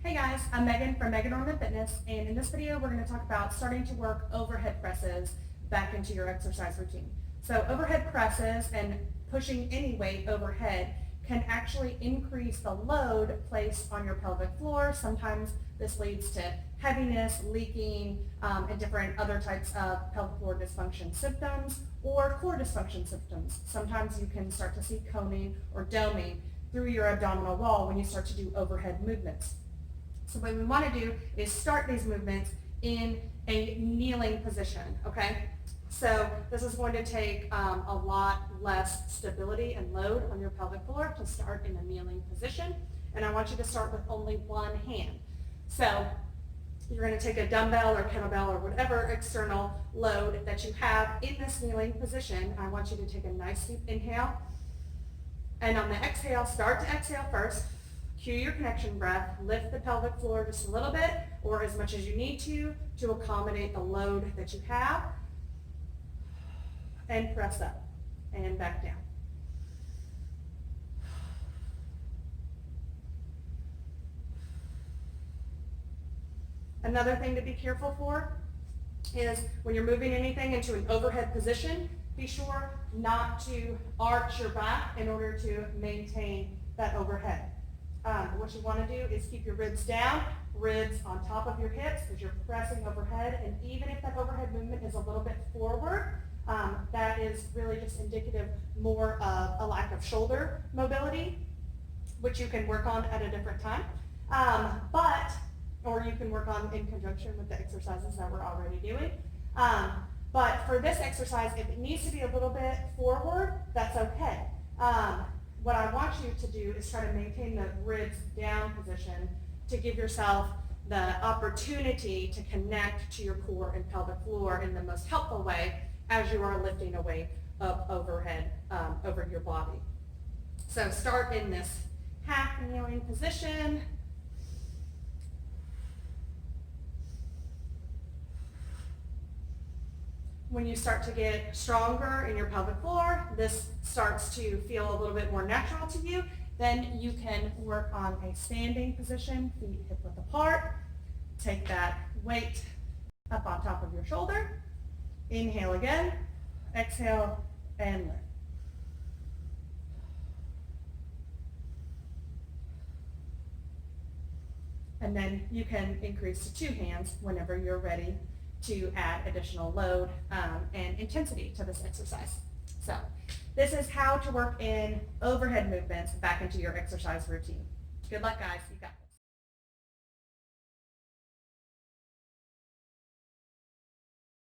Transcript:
Hey guys, I'm Megan from Ormon Fitness, and in this video we're going to talk about starting to work overhead presses back into your exercise routine. So overhead presses and pushing any weight overhead can actually increase the load placed on your pelvic floor. Sometimes this leads to heaviness, leaking, and different other types of pelvic floor dysfunction symptoms or core dysfunction symptoms. Sometimes you can start to see coning or doming through your abdominal wall when you start to do overhead movements. So what we want to do is start these movements in a kneeling position, okay? So this is going to take a lot less stability and load on your pelvic floor to start in a kneeling position. And I want you to start with only one hand. So you're going to take a dumbbell or kettlebell or whatever external load that you have in this kneeling position. I want you to take a nice deep inhale. And on the exhale, start to exhale first. Cue your connection breath. Lift the pelvic floor just a little bit or as much as you need to accommodate the load that you have. And press up and back down. Another thing to be careful for is when you're moving anything into an overhead position, be sure not to arch your back in order to maintain that overhead. What you want to do is keep your ribs down, ribs on top of your hips as you're pressing overhead, and even if that overhead movement is a little bit forward, that is really just indicative more of a lack of shoulder mobility, which you can work on at a different time, or you can work on in conjunction with the exercises that we're already doing. But for this exercise, if it needs to be a little bit forward, that's okay. What I want you to do is try to maintain the ribs down position to give yourself the opportunity to connect to your core and pelvic floor in the most helpful way as you are lifting a weight up overhead over your body. So start in this half kneeling position. When you start to get stronger in your pelvic floor, this starts to feel a little bit more natural to you, then you can work on a standing position, feet hip width apart. Take that weight up on top of your shoulder. Inhale again, exhale, and lift. And then you can increase to 2 hands whenever you're ready to add additional load and intensity to this exercise. So this is how to work in overhead movements back into your exercise routine. Good luck, guys. You got it.